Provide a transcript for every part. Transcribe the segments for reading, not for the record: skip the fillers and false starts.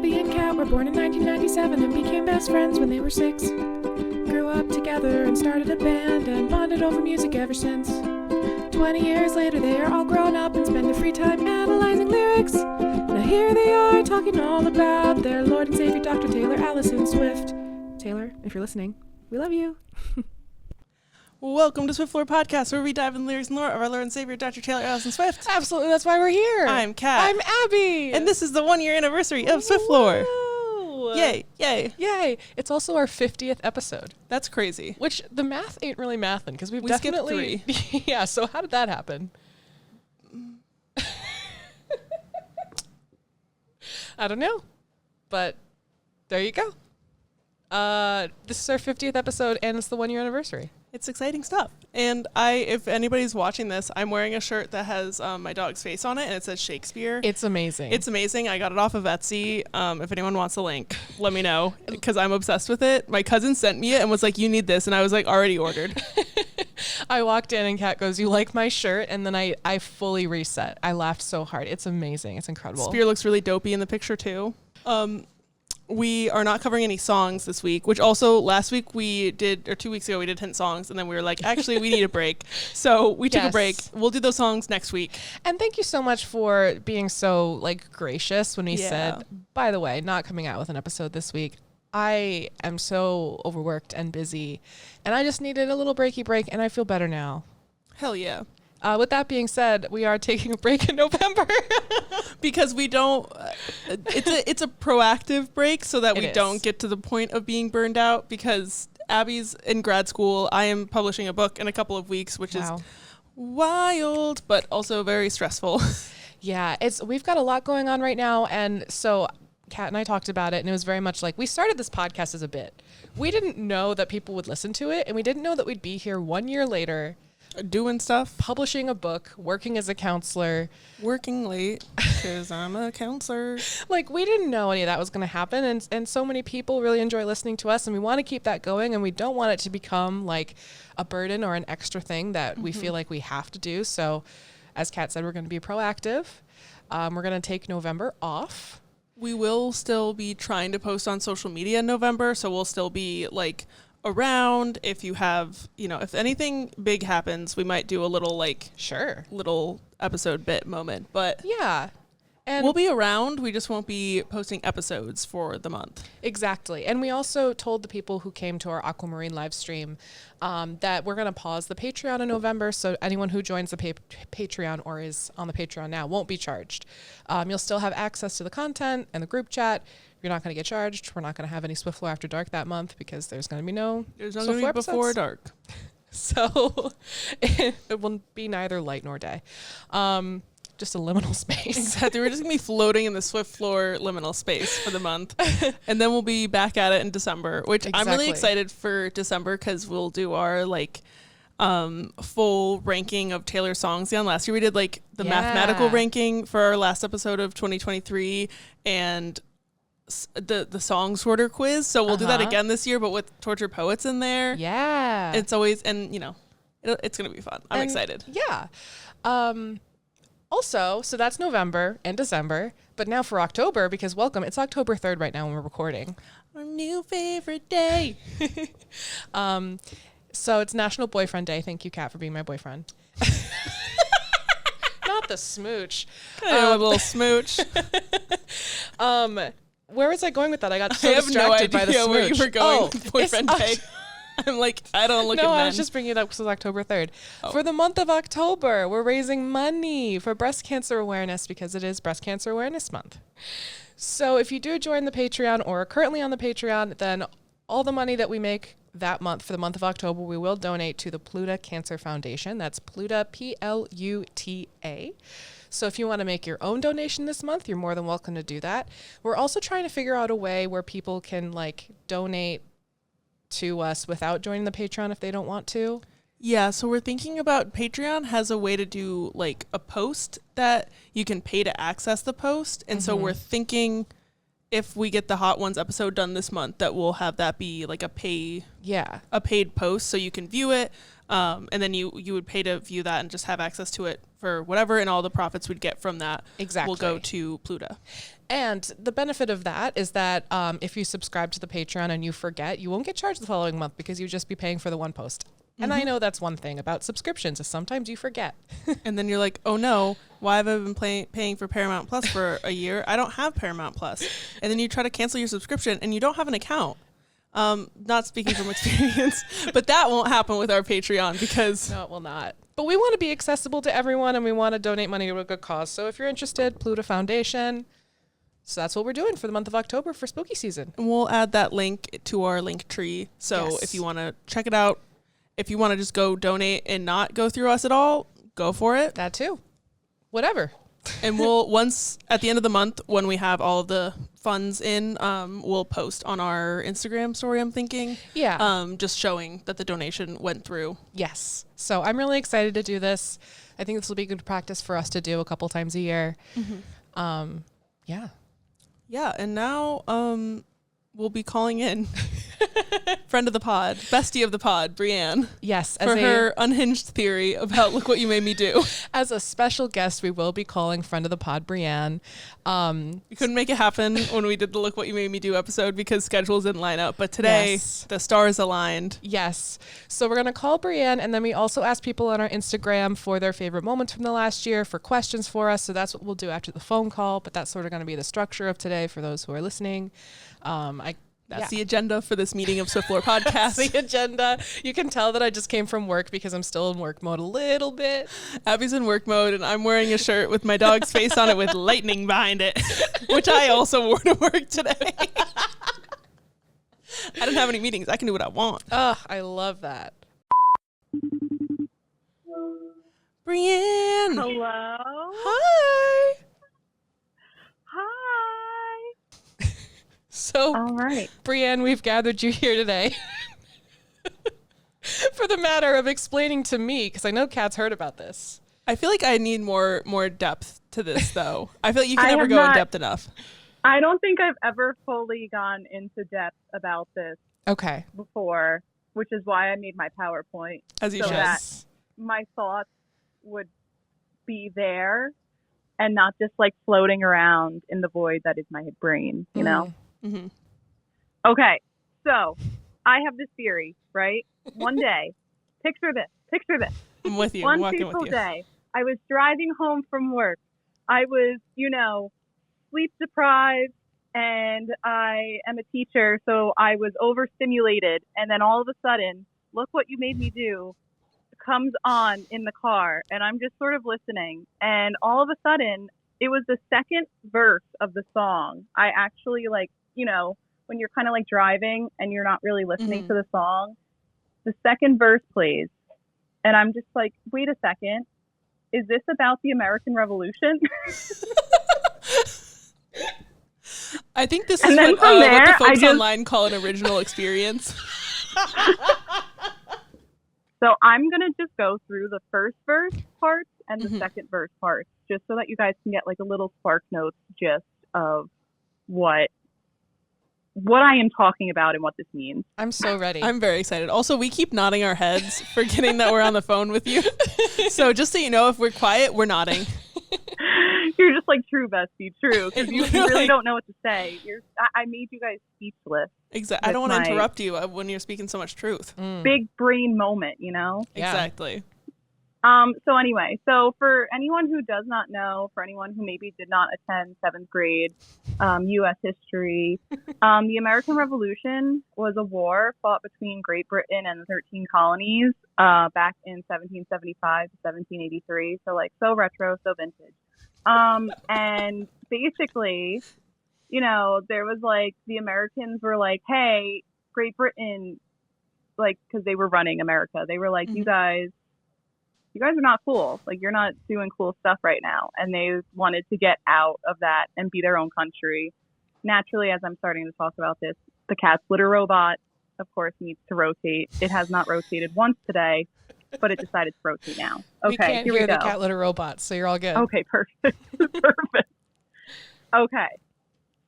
Abby and Kat were born in 1997 and became best friends when they were 6. Grew up together and started a band and bonded over music ever since. 20 years later, they are all grown up and spend their free time analyzing lyrics. Now here they are talking all about their Lord and Savior, Dr. Taylor Allison Swift. Taylor, if you're listening, we love you. Welcome to Swiftlore Podcast, where we dive in the lyrics and lore of our Lord and Savior, Dr. Taylor Allison Swift. Absolutely, that's why we're here. I'm Kat. I'm Abby. And this is the 1-year anniversary of Swiftlore. Whoa. Yay, yay. Yay. It's also our 50th episode. That's crazy. Which the math ain't really mathin' because we definitely... skipped 3. Yeah, so how did that happen? I don't know. But there you go. This is our 50th episode, and it's the 1-year anniversary. It's exciting stuff. And if anybody's watching this, I'm wearing a shirt that has my dog's face on it, and it says Shakespeare. It's amazing. It's amazing. I got it off of Etsy. If anyone wants a link, let me know, because I'm obsessed with it. My cousin sent me it and was like, you need this. And I was like, already ordered. I walked in and Kat goes, you like my shirt? And then I fully reset. I laughed so hard. It's amazing. It's incredible. Spear looks really dopey in the picture too. We are not covering any songs this week, which also last week we did, or 2 weeks ago we did hint songs, and then we were like, actually, we need a break. So we took a break. We'll do those songs next week. And thank you so much for being so gracious when we said, by the way, not coming out with an episode this week. I am so overworked and busy, and I just needed a little breaky break, and I feel better now. Hell yeah. With that being said, we are taking a break in November. Because we don't, it's a proactive break so that we don't get to the point of being burned out, because Abby's in grad school. I am publishing a book in a couple of weeks, which is wild, but also very stressful. Yeah, we've got a lot going on right now. And so Kat and I talked about it, and it was very much like, we started this podcast as a bit. We didn't know that people would listen to it, and we didn't know that we'd be here 1 year later doing stuff, publishing a book, working as a counselor, working late because I'm a counselor. We didn't know any of that was going to happen, and so many people really enjoy listening to us, and we want to keep that going, and we don't want it to become like a burden or an extra thing that we feel like we have to do. So as Kat said, we're going to be proactive. We're going to take November off. We will still be trying to post on social media in November, so we'll still be around. If you have, if anything big happens, we might do a little little episode bit moment, but yeah, and we'll be around. We just won't be posting episodes for the month. Exactly. And we also told the people who came to our Aquamarine live stream that we're going to pause the Patreon in November, so anyone who joins the Patreon or is on the Patreon now won't be charged. You'll still have access to the content and the group chat. You're not going to get charged. We're not going to have any Swiftlore After Dark that month because there's going to be no Swiftlore before dark. So it will be neither light nor day. Just a liminal space. Exactly. We're just going to be floating in the Swiftlore liminal space for the month. And then we'll be back at it in December, which I'm really excited for December, because we'll do our full ranking of Taylor songs. Yeah, last year we did the mathematical ranking for our last episode of 2023 and the song sorter quiz. So we'll do that again this year, but with Tortured Poets in there. Yeah. It's always, and it's going to be fun. I'm excited. Yeah. Also, so that's November and December, but now for October, because it's October 3rd right now when we're recording. Our new favorite day. So it's National Boyfriend Day. Thank you, Kat, for being my boyfriend. Not the smooch. A little smooch. Where was I going with that? I got so distracted by the smooch. Where you were going with Boyfriend Day. I'm I don't look at men. No, I was just bringing it up because it was October 3rd. Oh. For the month of October, we're raising money for breast cancer awareness, because it is Breast Cancer Awareness Month. So if you do join the Patreon or are currently on the Patreon, then all the money that we make that month, for the month of October, we will donate to the Pluta Cancer Foundation. That's Pluta, Pluta. So if you want to make your own donation this month, you're more than welcome to do that. We're also trying to figure out a way where people can donate to us without joining the Patreon if they don't want to. Yeah, so we're thinking about, Patreon has a way to do a post that you can pay to access the post. And so we're thinking, if we get the Hot Ones episode done this month, that we'll have that be a paid post, so you can view it. And then you would pay to view that and just have access to it for whatever, and all the profits we'd get from that will go to Pluta. And the benefit of that is that if you subscribe to the Patreon and you forget, you won't get charged the following month because you'll just be paying for the one post. And I know that's one thing about subscriptions is sometimes you forget. And then you're like, oh no, why have I been paying for Paramount Plus for a year? I don't have Paramount Plus. And then you try to cancel your subscription and you don't have an account. Not speaking from experience, but that won't happen with our Patreon because... No, it will not. But we want to be accessible to everyone and we want to donate money to a good cause. So if you're interested, Pluto Foundation. So that's what we're doing for the month of October for spooky season. And we'll add that link to our link tree. So if you want to check it out, if you want to just go donate and not go through us at all, go for it. That too. Whatever. And we'll, once at the end of the month, when we have all of the funds in, we'll post on our Instagram story, I'm thinking. Yeah. Just showing that the donation went through. Yes. So I'm really excited to do this. I think this will be good practice for us to do a couple times a year. Yeah. Yeah. And now we'll be calling in friend of the pod, bestie of the pod, Brienne. Yes. For her unhinged theory about Look What You Made Me Do. As a special guest, we will be calling friend of the pod, Brienne. We couldn't make it happen when we did the Look What You Made Me Do episode because schedules didn't line up. But today, the stars aligned. Yes. So we're going to call Brienne, and then we also ask people on our Instagram for their favorite moments from the last year, for questions for us. So that's what we'll do after the phone call. But that's sort of going to be the structure of today for those who are listening. That's the agenda for this meeting of Swiftlore Podcast. That's the agenda. You can tell that I just came from work because I'm still in work mode a little bit. Abby's in work mode, and I'm wearing a shirt with my dog's face on it with lightning behind it, which I also wore to work today. I didn't have any meetings. I can do what I want. Oh, I love that. Brienne. Hello. Hi. Hi. So, all right, Brienne, we've gathered you here today for the matter of explaining to me, because I know Kat's heard about this. I feel like I need more depth to this, though. I feel like you can never go in depth enough. I don't think I've ever fully gone into depth about this before, which is why I made my PowerPoint. As you so should. That my thoughts would be there and not just like floating around in the void that is my brain, you know? Mm-hmm. Okay, so I have this theory, right? One day, picture this. I'm with you. One I'm walking fateful with you. day, I was driving home from work. I was, sleep deprived, and I am a teacher, so I was overstimulated. And then all of a sudden, Look What You Made Me Do comes on in the car, and I'm just sort of listening. And all of a sudden, it was the second verse of the song. I actually when you're kind of like driving and you're not really listening to the song, the second verse plays. And I'm just like, wait a second. Is this about the American Revolution? I think this is what the folks online call an original experience. So I'm going to just go through the first verse parts and the second verse parts, just so that you guys can get like a little Spark Notes gist of what I am talking about and what this means. I'm so ready. I'm very excited. Also, we keep nodding our heads, forgetting that we're on the phone with you. So just so you know, if we're quiet, we're nodding. You're just like true bestie, true. Because you really don't know what to say. I made you guys speechless. Exactly. I don't want to interrupt you when you're speaking so much truth. Big brain moment, Yeah. Exactly. So anyway, for anyone who does not know, for anyone who maybe did not attend 7th grade U.S. history, the American Revolution was a war fought between Great Britain and the 13 colonies back in 1775 to 1783. So so retro, so vintage. And basically, there was the Americans were like, hey, Great Britain, because they were running America. They were like, you guys are not cool. You're not doing cool stuff right now. And they wanted to get out of that and be their own country. Naturally, as I'm starting to talk about this, the cat's litter robot, of course, needs to rotate. It has not rotated once today, but it decided to rotate now. Okay, we can't here hear we go. The cat litter robot, so you're all good. Okay, perfect. Perfect. Okay.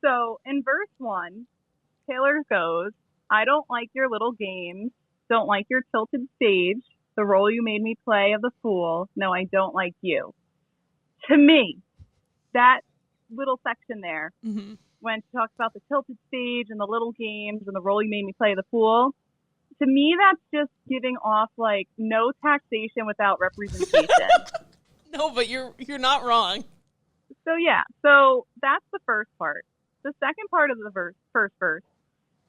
So in verse 1, Taylor goes, I don't like your little games. Don't like your tilted stage. The role you made me play of the fool. No, I don't like you. To me, that little section there Mm-hmm. when she talks about the tilted stage and the little games and the role you made me play at the pool. To me, that's just giving off like no taxation without representation. No, but you're not wrong. So yeah, so that's the first part. The second part of the first verse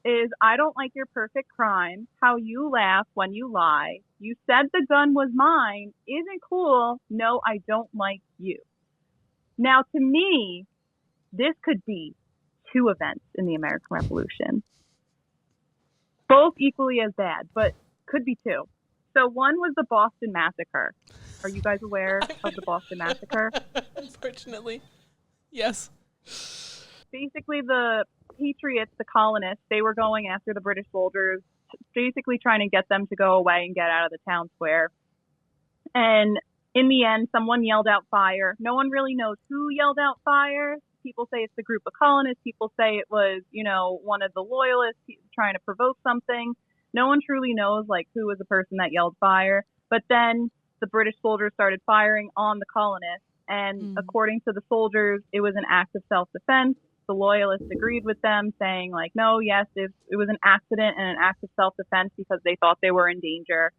is, I don't like your perfect crime, how you laugh when you lie. You said the gun was mine, isn't cool. No, I don't like you. Now, to me, this could be two events in the American Revolution. Both equally as bad, but could be two. So one was the Boston Massacre. Are you guys aware of the Boston Massacre? Unfortunately. Yes. Basically, the Patriots, the colonists, they were going after the British soldiers, basically trying to get them to go away and get out of the town square. And in the end, someone yelled out fire. No one really knows who yelled out fire. People say it's the group of colonists. People say it was, one of the loyalists trying to provoke something. No one truly knows, like, who was the person that yelled fire. But then the British soldiers started firing on the colonists. And according to the soldiers, it was an act of self-defense. The loyalists agreed with them, saying, like, no, yes, it was an accident and an act of self-defense because they thought they were in danger.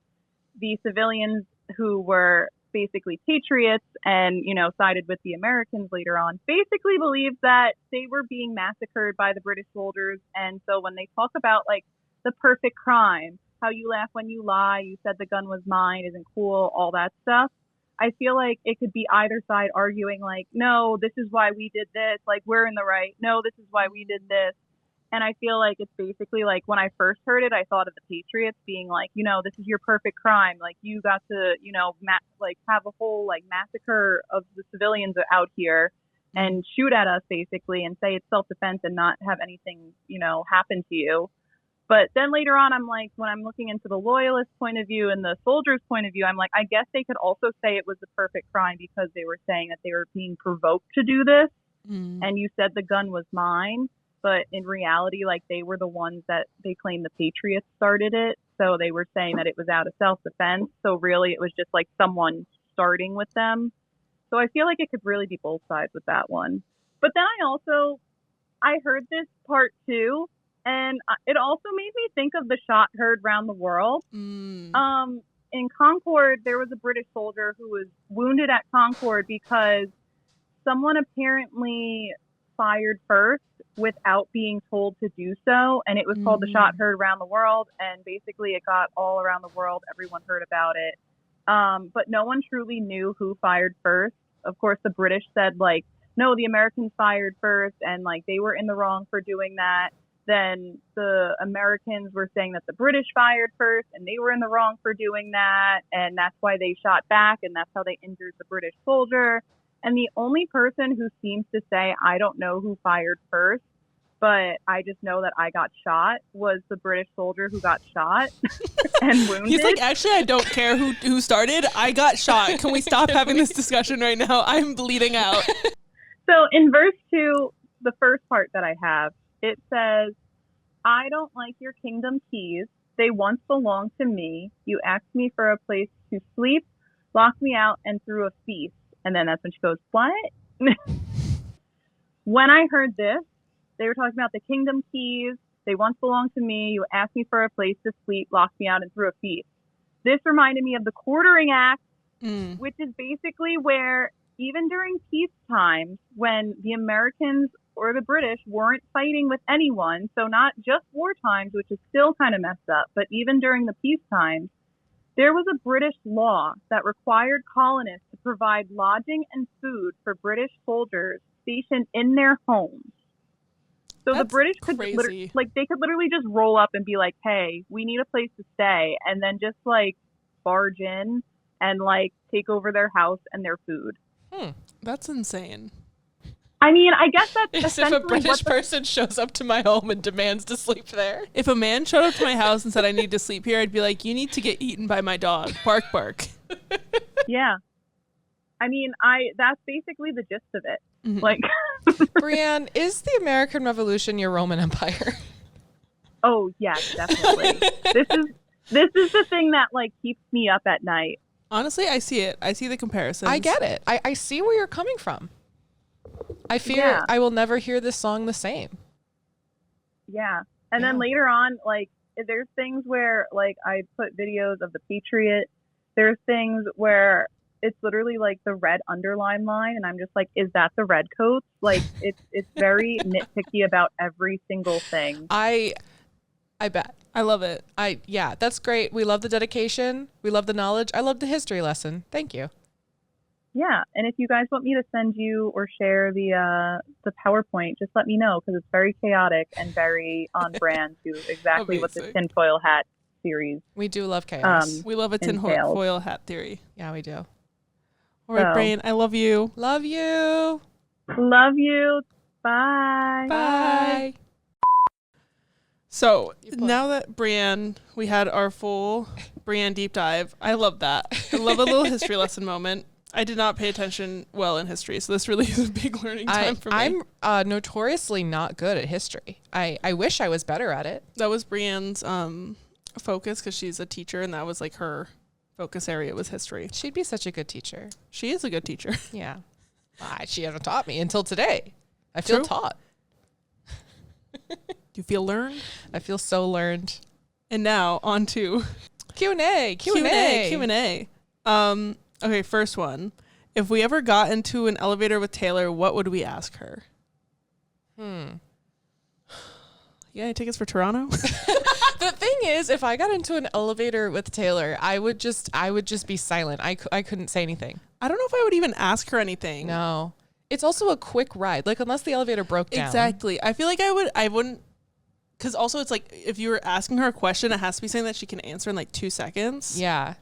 The civilians who were basically patriots and, sided with the Americans later on, basically believed that they were being massacred by the British soldiers. And so when they talk about, like, the perfect crime, how you laugh when you lie, you said the gun was mine, isn't cool, all that stuff, I feel like it could be either side arguing, like, no, this is why we did this, like, we're in the right, no, this is why we did this. And I feel like it's basically like, when I first heard it, I thought of the Patriots being like, this is your perfect crime. Like, you got to, have a whole, like, massacre of the civilians out here and shoot at us, basically, and say it's self-defense and not have anything, happen to you. But then later on, I'm like, when I'm looking into the loyalist point of view and the soldiers' point of view, I'm like, I guess they could also say it was the perfect crime because they were saying that they were being provoked to do this. And you said the gun was mine. But in reality, like, they were the ones that they claimed the Patriots started it. So they were saying that it was out of self-defense. So really, it was just like someone starting with them. So I feel like it could really be both sides with that one. But then I heard this part too. And it also made me think of the shot heard round the world. In Concord, there was a British soldier who was wounded at Concord because someone apparently fired first without being told to do so. And it was called the shot heard around the world. And basically it got all around the world. Everyone heard about it. But no one truly knew who fired first. Of course, the British said, like, no, the Americans fired first. And, like, they were in the wrong for doing that. Then the Americans were saying that the British fired first and they were in the wrong for doing that. And that's why they shot back. And that's how they injured the British soldier. And the only person who seems to say, I don't know who fired first, but I just know that I got shot, was the British soldier who got shot and wounded. He's like, actually, I don't care who started. I got shot. Can we stop having this discussion right now? I'm bleeding out. So in verse 2, the first part that I have, it says, I don't like your kingdom keys. They once belonged to me. You asked me for a place to sleep, locked me out, and threw a feast. And then that's when she goes, what? When I heard this, they were talking about the kingdom keys. They once belonged to me. You asked me for a place to sleep, locked me out, and threw a feast. This reminded me of the Quartering Act, which is basically where even during peacetime, when the Americans or the British weren't fighting with anyone, so not just war times, which is still kind of messed up, but even during the peace times, there was a British law that required colonists to provide lodging and food for British soldiers stationed in their homes. So That's the British could crazy. they could literally just roll up and be like, hey, we need a place to stay, and then just like barge in and like take over their house and their food. That's insane. I mean, I guess that's As if essentially a British person shows up to my home and demands to sleep there. If a man showed up to my house and said I need to sleep here, I'd be like, you need to get eaten by my dog. Bark, bark. Yeah. I mean, that's basically the gist of it. Mm-hmm. Like, Brianne, is the American Revolution your Roman Empire? oh yes, definitely. This is the thing that like keeps me up at night. Honestly, I see it. I see the comparison. I get it. I see where you're coming from. I fear I will never hear this song the same. Yeah. And then later on, like, there's things where, like, I put videos of the Patriot. There's things where it's literally, like, the red underline line, and I'm just like, is that the red coats? Like, it's very nitpicky about every single thing. I bet. I love it. Yeah, that's great. We love the dedication. We love the knowledge. I love the history lesson. Thank you. Yeah, and if you guys want me to send you or share the PowerPoint, just let me know, because it's very chaotic and very on brand to exactly what the tinfoil hat series. We do love chaos. We love a tinfoil hat theory. Yeah, we do. All right, Brain, I love you. Love you. Love you. Bye. Bye. So now that Brienne, we had our full Brienne deep dive. I love that. I love a little history lesson moment. I did not pay attention well in histoy, so this really is a big learning time for me. I'm notoriously not good at history. I wish I was better at it. That was Brienne's focus, because she's a teacher, and that was like her focus area was history. She'd be such a good teacher. She is a good teacher. Yeah. She hasn't taught me until today. I feel taught. You feel learned? I feel so learned. And now on to Q&A. Okay, first one. If we ever got into an elevator with Taylor, what would we ask her? You got any tickets for Toronto? The thing is, if I got into an elevator with Taylor, I would just be silent. I couldn't say anything. I don't know if I would even ask her anything. No. It's also a quick ride. Like, unless the elevator broke down. Exactly. I feel like I wouldn't, because also it's like, if you were asking her a question, it has to be something that she can answer in like 2 seconds. Yeah.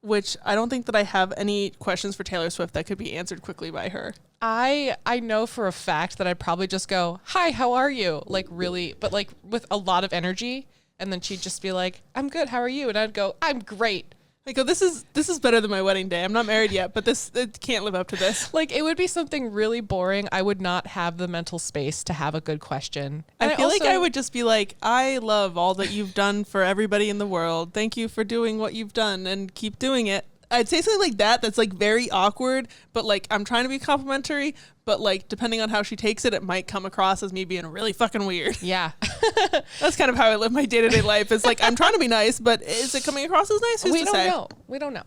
Which I don't think that I have any questions for Taylor Swift that could be answered quickly by her. I know for a fact that I'd probably just go, hi, how are you? Like, really, but like with a lot of energy. And then she'd just be like, I'm good, how are you? And I'd go, I'm great. I go, this is better than my wedding day. I'm not married yet, but it can't live up to this. Like, it would be something really boring. I would not have the mental space to have a good question. And I feel like I would just be like, I love all that you've done for everybody in the world. Thank you for doing what you've done and keep doing it. I'd say something like that that's like very awkward, but like I'm trying to be complimentary, but like depending on how she takes it, it might come across as me being really fucking weird. Yeah. That's kind of how I live my day-to-day life. It's like I'm trying to be nice, but is it coming across as nice? We don't know.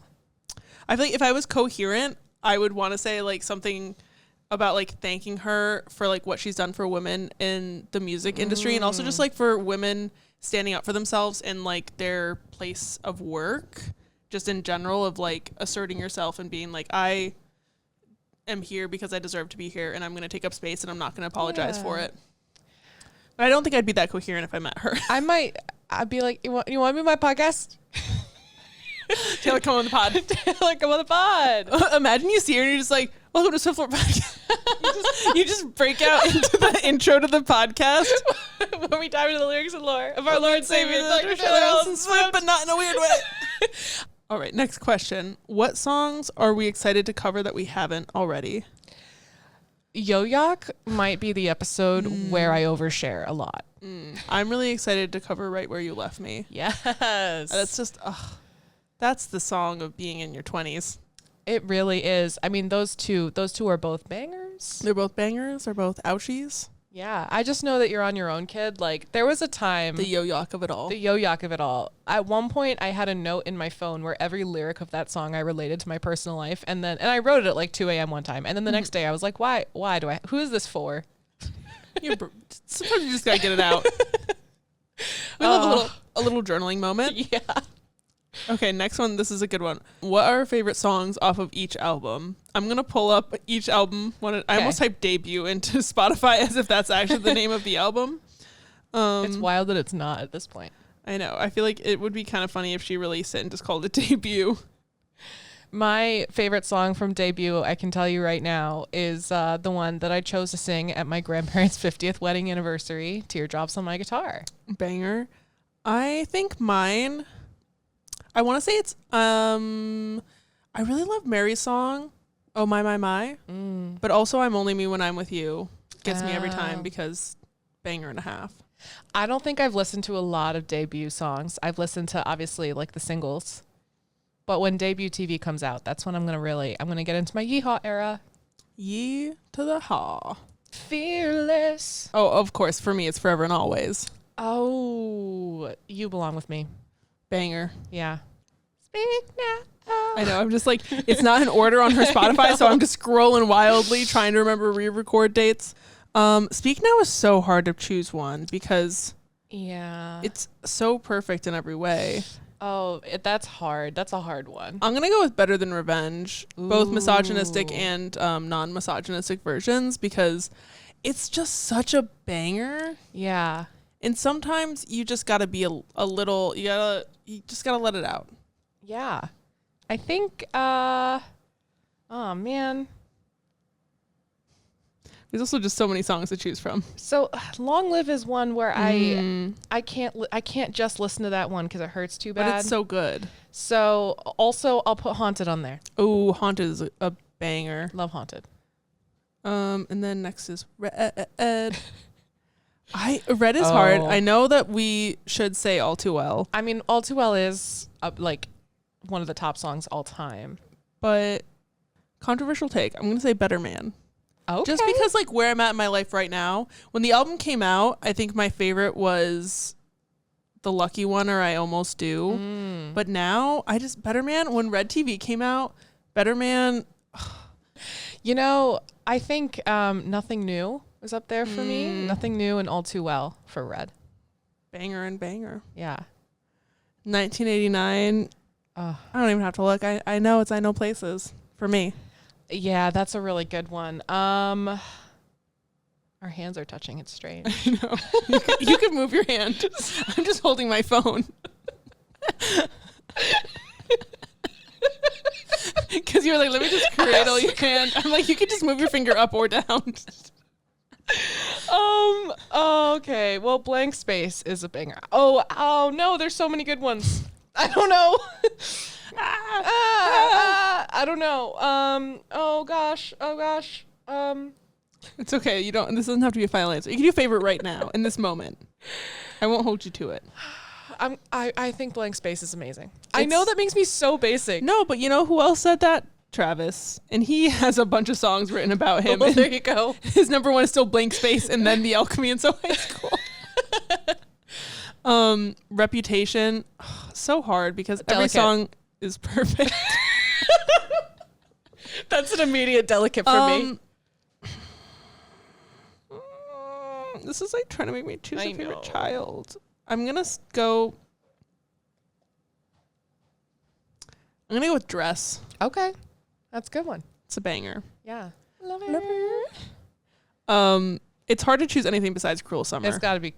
I feel like if I was coherent, I would want to say like something about like thanking her for like what she's done for women in the music industry, and also just like for women standing up for themselves in like their place of work. Just in general, of like asserting yourself and being like, I am here because I deserve to be here, and I'm going to take up space, and I'm not going to apologize for it. But I don't think I'd be that coherent if I met her. I'd be like, you want to be my podcast? Taylor, come on the pod. Taylor, come on the pod. Imagine you see her and you're just like, welcome to Swiftlore Podcast. you just break out into the intro to the podcast. When we dive into the lyrics and lore of our Lord and Savior, Dr. Taylor Allison Swift, but not in a weird way. All right, next question. What songs are we excited to cover that we haven't already? Yo-Yok might be the episode where I overshare a lot. I'm really excited to cover Right Where You Left Me. Yes. That's just, that's the song of being in your 20s. It really is. I mean, those two are both bangers. They're both bangers. They're both ouchies. Yeah, I just know that you're on your own, kid. Like, there was a time... The yo-yok of it all. The yo-yok of it all. At one point, I had a note in my phone where every lyric of that song I related to my personal life. And I wrote it at like 2 a.m. one time. And then the next day, I was like, why who is this for? Sometimes you just gotta get it out. We love a little journaling moment. Yeah. Okay, next one. This is a good one. What are our favorite songs off of each album? I'm going to pull up each album. I almost typed debut into Spotify as if that's actually the name of the album. It's wild that it's not at this point. I know. I feel like it would be kind of funny if she released it and just called it debut. My favorite song from debut, I can tell you right now, is the one that I chose to sing at my grandparents' 50th wedding anniversary, Teardrops on My Guitar. Banger. I think mine... I want to say it's, I really love Mary's song, Oh My My My, but also I'm Only Me When I'm With You gets me every time because banger and a half. I don't think I've listened to a lot of debut songs. I've listened to obviously like the singles, but when debut TV comes out, that's when I'm going to get into my Yeehaw era. Ye to the haw. Fearless. Oh, of course. For me, it's Forever and Always. Oh, You Belong With Me. Banger. Yeah. Speak now. I know. I'm just like, it's not in order on her Spotify, so I'm just scrolling wildly trying to remember re-record dates. Speak Now is so hard to choose one because it's so perfect in every way. Oh, that's hard. That's a hard one. I'm going to go with Better Than Revenge, both misogynistic Ooh. and non-misogynistic versions, because it's just such a banger. Yeah. And sometimes you just got to be a little, you just got to let it out. Yeah. I think, oh man. There's also just so many songs to choose from. So Long Live is one where I can't just listen to that one because it hurts too bad. But it's so good. So also I'll put Haunted on there. Oh, Haunted is a banger. Love Haunted. And then next is Red. Red is hard. I know that we should say All Too Well. I mean, All Too Well is like one of the top songs all time. But controversial take. I'm going to say Better Man. Okay. Just because like where I'm at in my life right now. When the album came out, I think my favorite was The Lucky One or I Almost Do. But now Better Man, when Red TV came out, Better Man. You know, I think Nothing New was up there for me. Nothing New and All Too Well for Red. Banger and banger. Yeah. 1989. I don't even have to look. I know it's I Know Places for me. Yeah, that's a really good one. Our hands are touching. It's strange. I know. You can move your hand. I'm just holding my phone. Because you were like, let me just cradle your hand. I'm like, you can just move your finger up or down. Okay. Well, Blank Space is a banger. Oh no, there's so many good ones. I don't know. I don't know. Oh gosh. It's okay. This doesn't have to be a final answer. You can do favorite right now in this moment. I won't hold you to it. I think Blank Space is amazing. I know that makes me so basic. No, but you know who else said that? Travis. And he has a bunch of songs written about him. Well, there you go. His number one is still Blank Space and then The Alchemy in So High School. Reputation. So hard because every song is perfect. That's an immediate delicate for me. This is like trying to make me choose a favorite child. I'm going to go with Dress. Okay. That's a good one. It's a banger. Yeah. Love it. It's hard to choose anything besides Cruel Summer. It's gotta be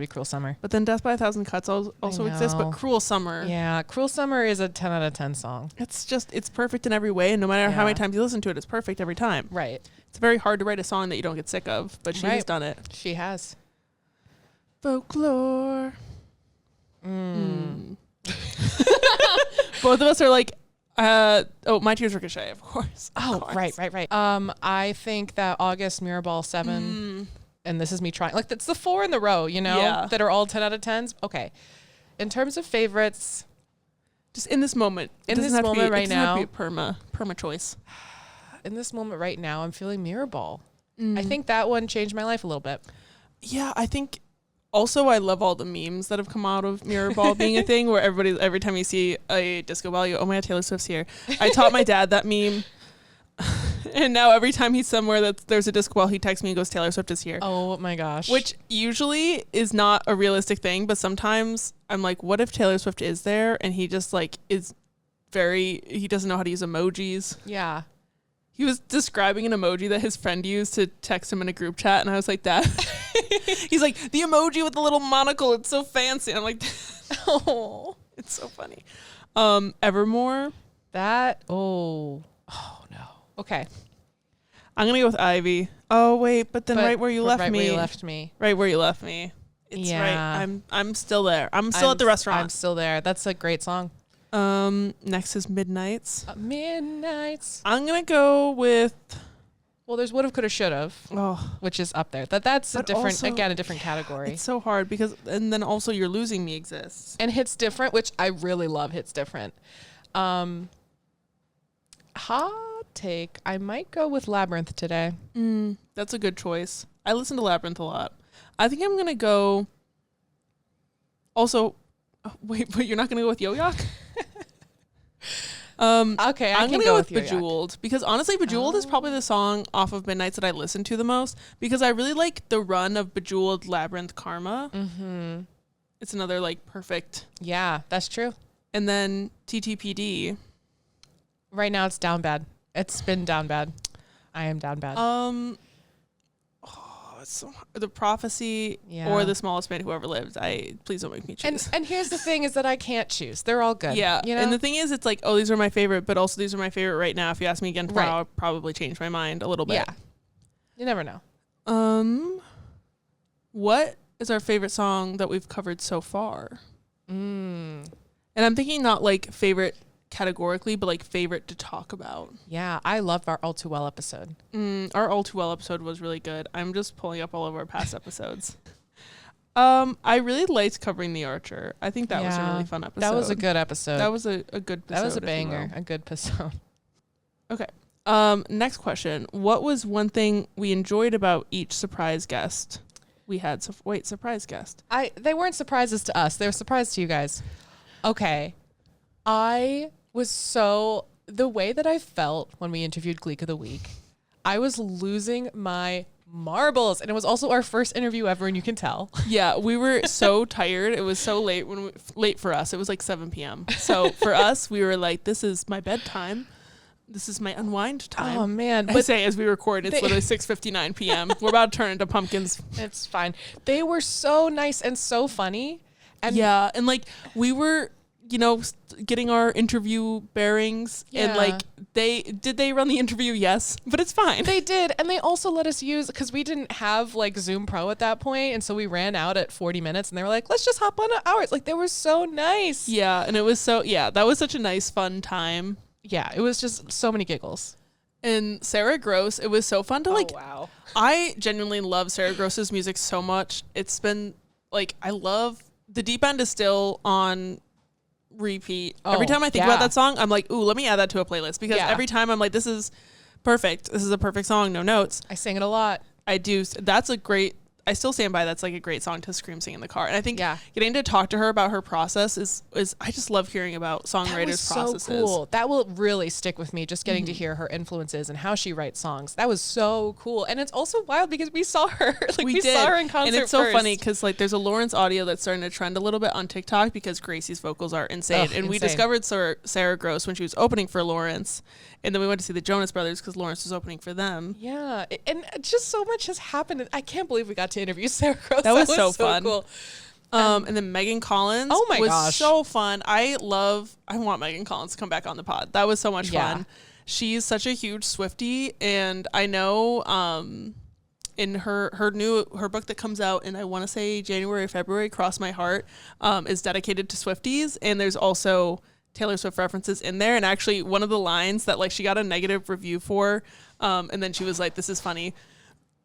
Cruel Summer. But then Death by a Thousand Cuts also exists, but Cruel Summer. Yeah, Cruel Summer is a 10 out of 10 song. It's perfect in every way, and no matter how many times you listen to it, it's perfect every time. Right. It's very hard to write a song that you don't get sick of, but she's done it. She has. Folklore. Both of us are like, My Tears Ricochet, of course. Right. I think that August Mirrorball 7, and This Is Me Trying, like that's the 4 in the row, that are all 10 out of 10s. Okay. In terms of favorites, just in this moment. Right now. It doesn't have to be perma choice. In this moment right now, I'm feeling Mirrorball. I think that one changed my life a little bit. Yeah, I think also I love all the memes that have come out of Mirrorball being a thing where every time you see a disco ball, you go, oh my God, Taylor Swift's here. I taught my dad that meme. And now every time he's somewhere there's a disco ball, he texts me and goes, Taylor Swift is here. Oh my gosh. Which usually is not a realistic thing, but sometimes I'm like, what if Taylor Swift is there and he just like he doesn't know how to use emojis. Yeah. He was describing an emoji that his friend used to text him in a group chat, and I was like, that. He's like, the emoji with the little monocle, it's so fancy. And I'm like, oh, it's so funny. Evermore. Oh no. Okay. I'm going to go with Ivy. Oh, wait, but then Right Where You Left Me. Right Where You Left Me. Right Where You Left Me. It's right. I'm still there. I'm still at the restaurant. I'm still there. That's a great song. Next is Midnights. Midnights. I'm going to go with... Well, there's Would've, Could've, Should've, which is up there. That's a different category. It's so hard because, and then also You're Losing Me exists. And Hits Different, which I really love. Hits Different. Hot. take, I might go with Labyrinth today. That's a good choice. I listen to Labyrinth a lot. I think I'm going to go... Also, wait, but you're not going to go with Yo-Yok? Okay, I'm can gonna go with Yo-Yok. Bejeweled, because honestly Bejeweled is probably the song off of Midnights that I listen to the most, because I really like the run of Bejeweled, Labyrinth, Karma. It's another like perfect. Yeah, that's true. And then TTPD. Right now it's down bad. It's been down bad. I am down bad. It's so hard. The Prophecy or The Smallest Man Who Ever Lived. Please don't make me choose. And here's the thing is that I can't choose. They're all good. Yeah. You know? And the thing is, it's like, oh, these are my favorite, but also these are my favorite right now. If you ask me again tomorrow, I'll probably change my mind a little bit. Yeah. You never know. What is our favorite song that we've covered so far? And I'm thinking not like favorite categorically, but like favorite to talk about. Yeah, I loved our All Too Well episode. Our All Too Well episode was really good. I'm just pulling up all of our past episodes. I really liked covering The Archer. I think that was a really fun episode. That was a good episode. That was a good episode. That was a banger. A good episode. Okay. Next question. What was one thing we enjoyed about each surprise guest we had? Surprise guest. They weren't surprises to us. They were surprise to you guys. Okay. The way that I felt when we interviewed Gleek of the Week, I was losing my marbles. And it was also our first interview ever, and you can tell. Yeah, we were so tired. It was so late late for us. It was like 7 p.m. So for us, we were like, this is my bedtime. This is my unwind time. Oh, man. But I say as we record, it's literally 6:59 p.m. We're about to turn into pumpkins. It's fine. They were so nice and so funny. And yeah, and like we were, getting our interview bearings, and like did they run the interview? Yes, but it's fine. They did, and they also let us use, because we didn't have like Zoom Pro at that point, and so we ran out at 40 minutes, and they were like, let's just hop on ours. Like, they were so nice. Yeah, and it was that was such a nice fun time. Yeah, it was just so many giggles. And Sarah Gross, it was so fun to like. Oh, wow. I genuinely love Sarah Gross's music so much. It's been like, I love The Deep End is still on repeat. Every time I think about that song, I'm like, ooh, let me add that to a playlist, because every time I'm like, this is perfect. This is a perfect song. No notes. I sing it a lot. I do. That's a great, I still stand by that's like a great song to scream sing in the car. And I think getting to talk to her about her process is I just love hearing about songwriters' processes. So cool. That will really stick with me, just getting to hear her influences and how she writes songs. That was so cool. And it's also wild because we saw her. We saw her in concert. And it's so funny because like there's a Lawrence audio that's starting to trend a little bit on TikTok because Gracie's vocals are insane. We discovered Sarah Gross when she was opening for Lawrence. And then we went to see the Jonas Brothers because Lawrence was opening for them. Yeah. And just so much has happened. I can't believe we got to interview Sarah Gross. That was so fun. Cool. And then Megan Collins was so fun. I want Megan Collins to come back on the pod. That was so much fun. She's such a huge Swiftie, and I know in her book that comes out in, I want to say January or February, Cross My Heart, is dedicated to Swifties, and there's also Taylor Swift references in there. And actually one of the lines that like she got a negative review for, and then she was like, this is funny,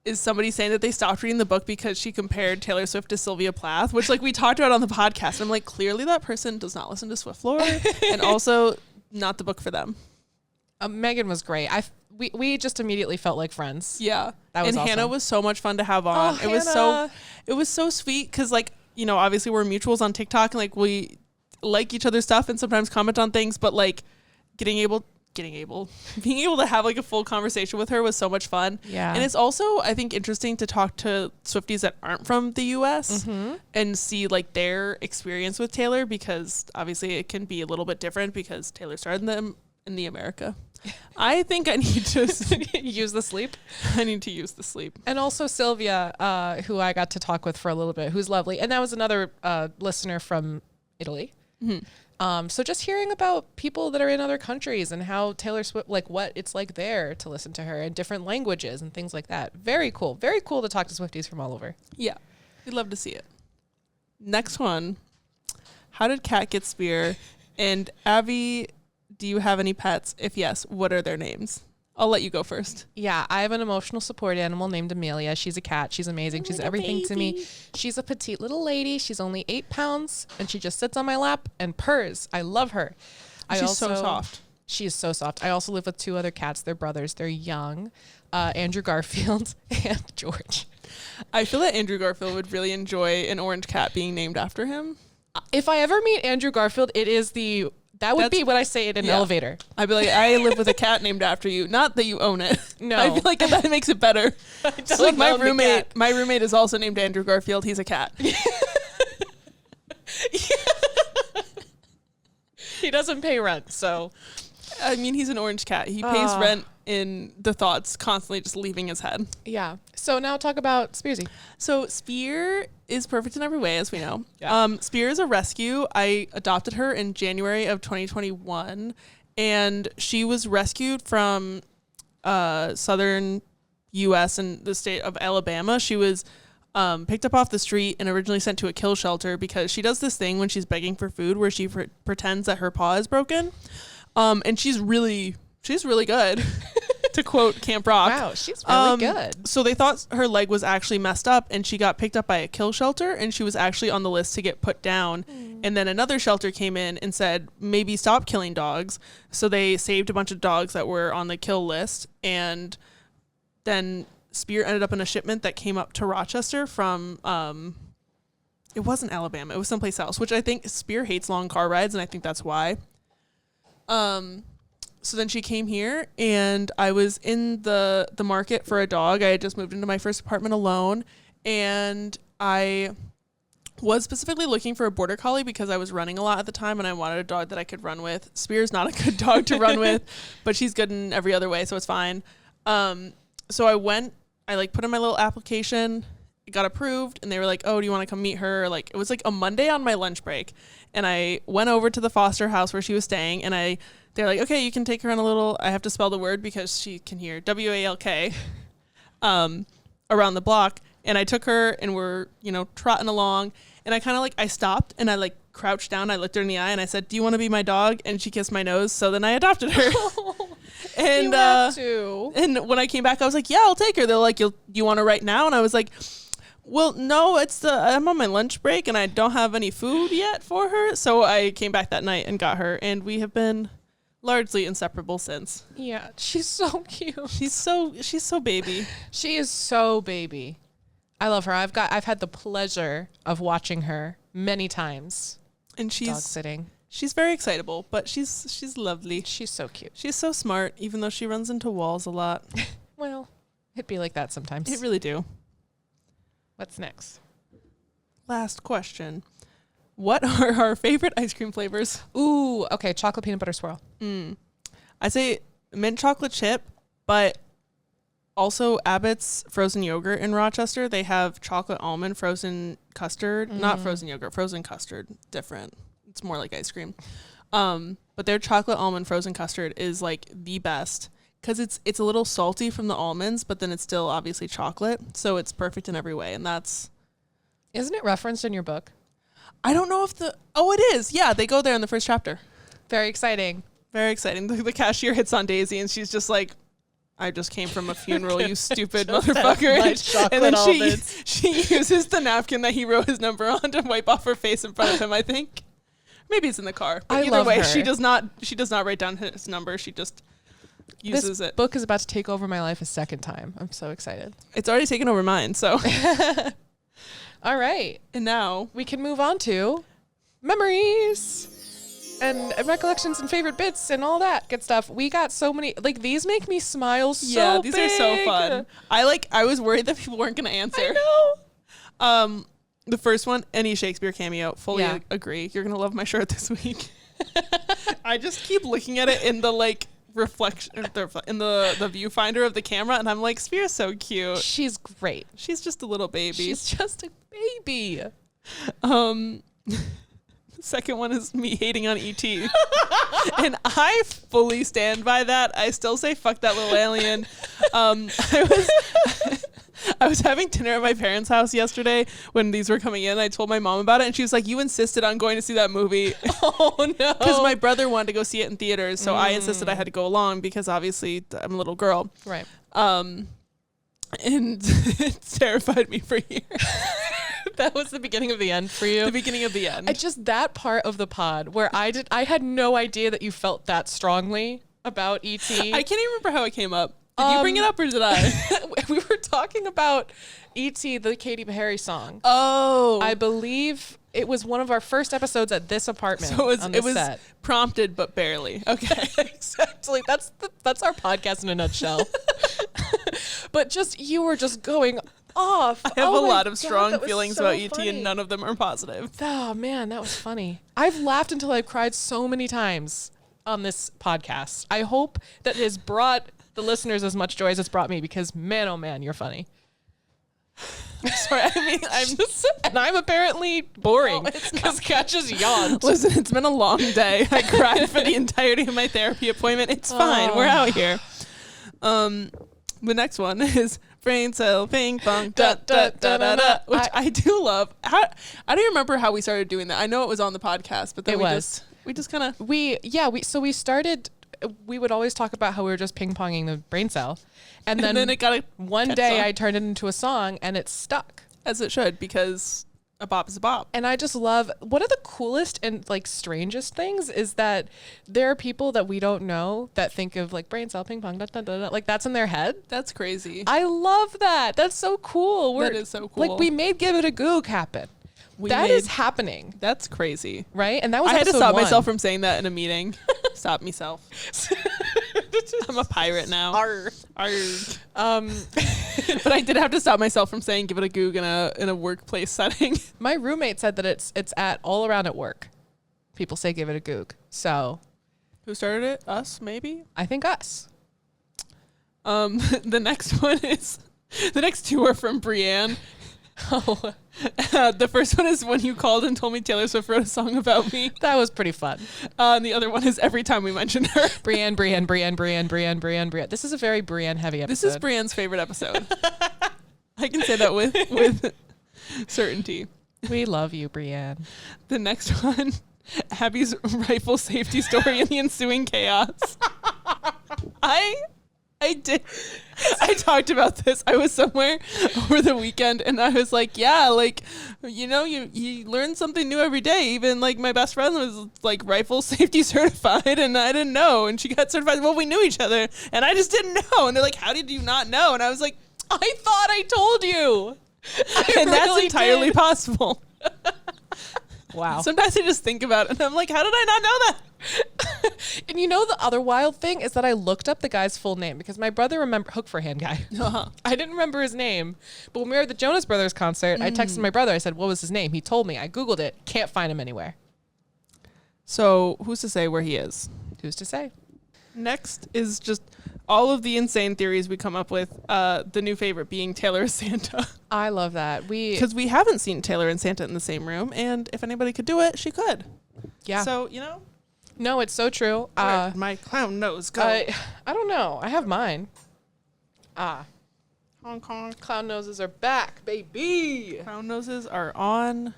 is somebody saying that they stopped reading the book because she compared Taylor Swift to Sylvia Plath, which like we talked about on the podcast. I'm like, clearly that person does not listen to Swiftlore, and also not the book for them. Megan was great. We just immediately felt like friends. Yeah. That was awesome. Hannah was so much fun to have on. It was so sweet because like, obviously we're mutuals on TikTok and like we like each other's stuff and sometimes comment on things, but like being able to have like a full conversation with her was so much fun. Yeah. And it's also, I think, interesting to talk to Swifties that aren't from the US and see like their experience with Taylor, because obviously it can be a little bit different because Taylor started them in the America. I think I need to use the sleep. I need to use the sleep. And also Sylvia, who I got to talk with for a little bit, who's lovely. And that was another listener from Italy. So just hearing about people that are in other countries and how Taylor Swift, like what it's like there to listen to her in different languages and things like that. Very cool. Very cool to talk to Swifties from all over. Yeah. We'd love to see it. Next one. How did Kat get Spear? And Abby, do you have any pets? If yes, what are their names? I'll let you go first. Yeah, I have an emotional support animal named Amelia. She's a cat. She's amazing. She's everything to me. She's a petite little lady. She's only 8 pounds, and she just sits on my lap and purrs. I love her. She's so soft. She is so soft. I also live with 2 other cats. They're brothers. They're young. Andrew Garfield and George. I feel that Andrew Garfield would really enjoy an orange cat being named after him. If I ever meet Andrew Garfield, that would be what I say in an elevator. I'd be like, I live with a cat named after you. Not that you own it. No. I feel like that makes it better. So like my roommate is also named Andrew Garfield. He's a cat. He doesn't pay rent, so. I mean, he's an orange cat. He pays rent in the thoughts constantly just leaving his head. Yeah. So now talk about Spearsy. So Spear is perfect in every way, as we know. Yeah. Spear is a rescue. I adopted her in January of 2021, and she was rescued from southern U.S. and the state of Alabama. She was picked up off the street and originally sent to a kill shelter because she does this thing when she's begging for food where she pretends that her paw is broken. And she's really good. To quote Camp Rock. Wow, she's really good. So they thought her leg was actually messed up, and she got picked up by a kill shelter, and she was actually on the list to get put down. And then another shelter came in and said, maybe stop killing dogs. So they saved a bunch of dogs that were on the kill list. And then Spear ended up in a shipment that came up to Rochester from, it wasn't Alabama. It was someplace else, which I think Spear hates long car rides, and I think that's why. So then she came here, and I was in the market for a dog. I had just moved into my first apartment alone, and I was specifically looking for a border collie because I was running a lot at the time, and I wanted a dog that I could run with. Spear's not a good dog to run with, but she's good in every other way, so it's fine. So I put in my little application. It got approved, and they were like, oh, do you want to come meet her? Like, it was like a Monday on my lunch break, and I went over to the foster house where she was staying, and they're like, okay, you can take her on a little, I have to spell the word because she can hear WALK, around the block. And I took her, and we're, trotting along, and I stopped, and I crouched down. I looked her in the eye, and I said, do you want to be my dog? And she kissed my nose. So then I adopted her. And, you have to. And when I came back, I was like, yeah, I'll take her. They're like, you want her right now? And I was like, well, no, I'm on my lunch break, and I don't have any food yet for her. So I came back that night and got her, and we have been largely inseparable since. Yeah, she's so cute. She's so baby. She is so baby. I love her. I've had the pleasure of watching her many times. And she's dog sitting. She's very excitable, but she's lovely. She's so cute. She's so smart, even though she runs into walls a lot. Well, it'd be like that sometimes. It really do. What's next? Last question. What are our favorite ice cream flavors? Ooh, okay. Chocolate peanut butter swirl. I say mint chocolate chip, but also Abbott's frozen yogurt in Rochester. They have chocolate almond frozen custard. Not frozen yogurt, frozen custard. Different. It's more like ice cream. But their chocolate almond frozen custard is like the best because it's a little salty from the almonds, but then it's still obviously chocolate. So it's perfect in every way. And Isn't it referenced in your book? I don't know if it is. Yeah, they go there in the first chapter. Very exciting. Very exciting. The cashier hits on Daisy, and she's just like, I just came from a funeral, you stupid motherfucker. And then she uses the napkin that he wrote his number on to wipe off her face in front of him, I think. Maybe it's in the car. But either way, she does not write down his number. She just uses it. This book is about to take over my life a second time. I'm so excited. It's already taken over mine, so. All right. And now we can move on to memories and recollections and favorite bits and all that good stuff. We got so many, these make me smile so Yeah, these big. are so fun. I was worried that people weren't going to answer. I know. The first one, any Shakespeare cameo, fully agree. You're going to love my shirt this week. I just keep looking at it in the reflection in the viewfinder of the camera, and I'm like, Spear's so cute. She's great. She's just a little baby. She's just a baby. The second one is me hating on E.T. And I fully stand by that. I still say fuck that little alien. I was having dinner at my parents' house yesterday when these were coming in. I told my mom about it, and she was like, you insisted on going to see that movie. Oh, no. Because my brother wanted to go see it in theaters, so I insisted I had to go along because obviously I'm a little girl. Right. And it terrified me for years. That was the beginning of the end for you. The beginning of the end. It's just that part of the pod where I had no idea that you felt that strongly about E.T. I can't even remember how it came up. Did you bring it up or did I? We were talking about E.T., the Katy Perry song. Oh. I believe it was one of our first episodes at this apartment. So it was set. prompted, but barely. Okay. Exactly. That's our podcast in a nutshell. But just, you were just going off. I have a lot of strong feelings about E.T. and none of them are positive. Oh, man, that was funny. I've laughed until I've cried so many times on this podcast. I hope that it has brought the listeners as much joy as it's brought me, because man, oh man, you're funny. Sorry, I mean, I'm apparently boring because Kat just yawned. Listen, it's been a long day. I cried for the entirety of my therapy appointment. It's fine. We're out here. The next one is brain cell ping pong da da da da da, which I do love. I don't remember how we started doing that. I know it was on the podcast, but then we just kind of we started. We would always talk about how we were just ping ponging the brain cell, and then it got one day I turned it into a song, and it stuck, as it should, because a bop is a bop. And I just love, one of the coolest and like strangest things is that there are people that we don't know that think of like brain cell ping pong da, da, da, da, like that's in their head. That's crazy. I love that. That's so cool. That is so cool. Like, we made Give It a Goog happen. That is happening. That's crazy. Right? And that was I had to stop 1. myself from saying that in a meeting. Stop myself. I'm a pirate now. Arr. Arr. But I did have to stop myself from saying give it a goog in a workplace setting. My roommate said that it's at all around at work. People say give it a goog. So who started it? Us, maybe? I think us. The next one is, the next two are from Brienne. Oh. The first one is when you called and told me Taylor Swift wrote a song about me. That was pretty fun. And the other one is every time we mention her. Brienne. This is a very Brienne heavy episode. This is Brienne's favorite episode. I can say that with certainty. We love you, Brienne. The next one, Abby's rifle safety story and the ensuing chaos. I talked about this. I was somewhere over the weekend and I was like, yeah, like, you know, you learn something new every day. Even like my best friend was like rifle safety certified and I didn't know. And she got certified. Well, we knew each other and I just didn't know. And they're like, how did you not know? And I was like, I thought I told you. And that's entirely possible. Wow. Sometimes I just think about it and I'm like, how did I not know that? And you know, the other wild thing is that I looked up the guy's full name because my brother remembered Hook for Hand guy. Uh-huh. I didn't remember his name, but when we were at the Jonas Brothers concert, I texted my brother. I said, what was his name? He told me. I Googled it. Can't find him anywhere. So who's to say where he is? Who's to say? Next is just all of the insane theories we come up with. The new favorite being Taylor as Santa. I love that. Because we haven't seen Taylor and Santa in the same room, and if anybody could do it, she could. Yeah. So, you know. No, it's so true. Where'd my clown nose go? I don't know. I have mine. Hong Kong. Clown noses are back, baby. Clown noses are on,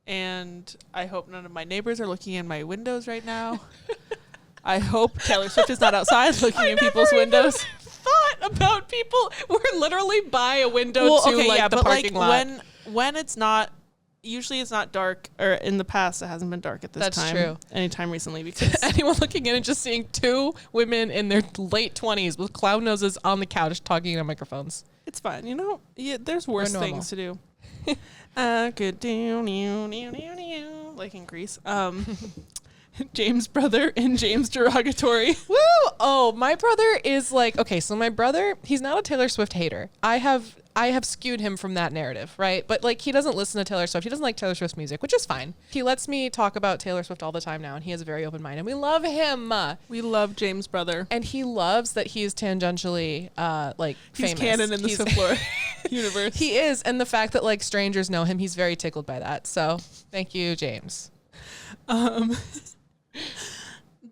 and I hope none of my neighbors are looking in my windows right now. I hope Taylor Swift is not outside looking in people's windows. Thought about people. We're literally by a window the parking lot. When it's not. Usually it's not dark, or in the past it hasn't been dark at this time. That's true. Anytime recently, because anyone looking in and just seeing two women in their late 20s with clown noses on the couch talking on microphones. It's fine. You know, there's worse things to do. Could do like in Grease. James' brother in James derogatory. Woo! Oh, my brother is like, okay, so my brother, he's not a Taylor Swift hater. I have skewed him from that narrative, right? But like, he doesn't listen to Taylor Swift. He doesn't like Taylor Swift's music, which is fine. He lets me talk about Taylor Swift all the time now, and he has a very open mind, and we love him. We love James' brother. And he loves that he's tangentially, he's famous. Canon in the Swiftlore universe. He is, and the fact that like strangers know him, he's very tickled by that. So thank you, James.